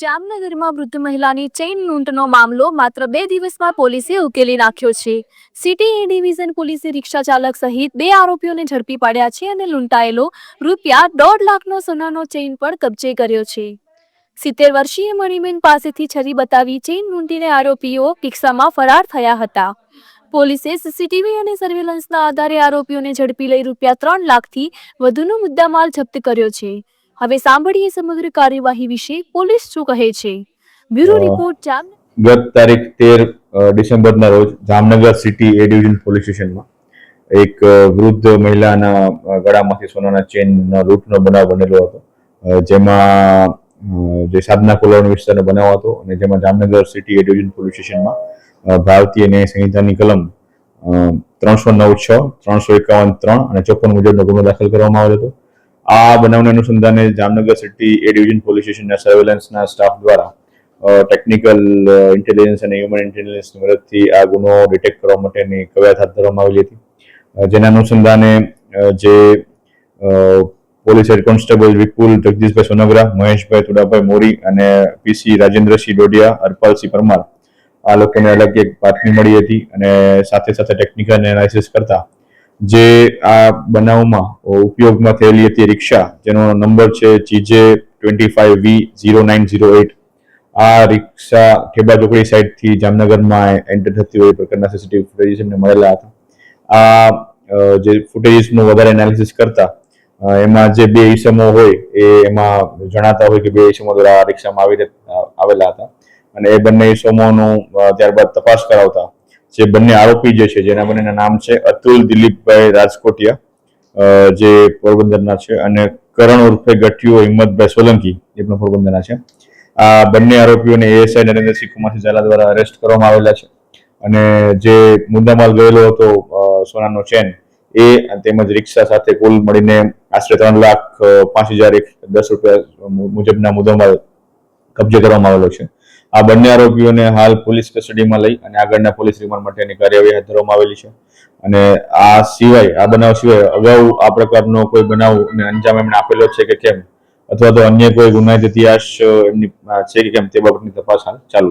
જામનગરમાં વૃદ્ધ મહિલાની ચેઇન લૂંટનો મામલો માત્ર 2 દિવસમાં પોલીસે ઉકેલી નાખ્યો છે। સિટી એ ડિવિઝન પોલીસે રિક્ષા ચાલક સહિત 2 આરોપીઓને ઝડપી પાડ્યા છે અને લૂંટાયેલો ₹1.5 લાખનો સોનાનો ચેઇન પણ કબજે કર્યો છે। 70 વર્ષીય મણિબેન પાસેથી છરી બતાવી ચેઇન લૂંટીને આરોપીઓ રિક્ષામાં ફરાર થયા હતા। પોલીસે સીસીટીવી અને સર્વેલન્સના આધારે આરોપીઓને ઝડપી લઈ ₹3 લાખથી વધુનો મુદ્દામાલ જપ્ત કર્યો છે। હવે સાંભળીએ સમગ્ર કાર્યવાહી વિશે પોલીસ શું કહે છે। બ્યુરો રિપોર્ટ ગત તારીખ 13 ડિસેમ્બરના રોજ જામનગર સિટી એ ડિવિઝન પોલીસ સ્ટેશનમાં એક વૃદ્ધ મહિલાના ગળામાંથી સોનાના ચેનનો લૂંટનો બનાવ બનેલો હતો, જેમાં જે સાધના કોલોની વિસ્તારનો બનાવ હતો અને જેમાં જામનગર સિટી એ ડિવિઝન પોલીસ સ્ટેશનમાં ભારતીય ન્યાય સંહિતાની કલમ 309(6), 351(3) અને 54 મુજબનો ગુનો દાખલ કરવામાં આવ્યો હતો। આ બનાવને અનુસંધાને જામનગર સિટી એ ડિવિઝન પોલીસ સ્ટેશનના સર્વેલન્સના સ્ટાફ દ્વારા ટેકનિકલ ઇન્ટેલિજન્સ અને હ્યુમન ઇન્ટેલિજન્સની મદદથી આ ગુનો ડિટેક્ટ કરવા માટેની કવાયત હાથ ધરવામાં આવેલી હતી, જેના અનુસંધાને જે પોલીસ હેડ કોન્સ્ટેબલ વિપુલ જગદીશભાઈ સોનગરા, મહેશભાઈ તુડાભાઈ મોરી અને પીસી રાજેન્દ્રસિંહ ડોડિયા, હરપાલસિંહ પરમાર આ લોકોને અલગ એક બાતમી મળી હતી અને સાથે સાથે ટેકનિકલ એનાલિસિસ કરતા જે આ બનાવમાં ઉપયોગમાં થયેલી હતી રિક્ષા, જેનો નંબર છે GJ25V0908, આ રિક્ષા ઠેબા ચોકડી સાઈડથી જામનગરમાં એન્ટર થતી હોય પ્રકારના સીસીટીવી ફૂટેજીસ એમને મળેલા હતા। આ જે ફૂટેજીસનું વધારે એનાલિસિસ કરતા એમાં જે 2 ઈસમો હોય એમાં જણાતા હોય કે 2 ઈસમો દ્વારા આ રિક્ષામાં આવેલા હતા અને એ બંને ઈસમોનું ત્યારબાદ તપાસ કરાવતા જે બંને આરોપી જે છે, જેના બંનેના નામ છે અતુલ દિલીપભાઈ રાજકોટિયા, જે પોરબંદરના છે, અને કરણ ઉર્ફે ગઠિયો હિંમતભાઈ સોલંકી, જે પણ પોરબંદરના છે। આ બંને આરોપીઓને એએસઆઈ નરેન્દ્રસિંહ કુમારસિંહ ઝાલા દ્વારા અરેસ્ટ કરવામાં આવેલા છે અને જે મુદ્દામાલ ગયેલો હતો સોનાનો ચેન એ તેમજ રિક્ષા સાથે કુલ મળીને આશરે ₹3,05,010 મુજબના મુદ્દામાલ કબજે કરવામાં આવેલો છે। આ બંને આરોપીઓને હાલ પોલીસ કસ્ટડીમાં લઈ અને આગળના પોલીસ રિમાન્ડ માટેની કાર્યવાહી હાથ ધરવામાં આવેલી છે અને આ બનાવ સિવાય અગાઉ આ પ્રકારનો કોઈ બનાવને અંજામ એમણે આપેલો છે કે કેમ, અથવા તો અન્ય કોઈ ગુનાહિત ઇતિહાસ એમની છે કે કેમ, તે બાબતની તપાસ હાલ ચાલુ છે।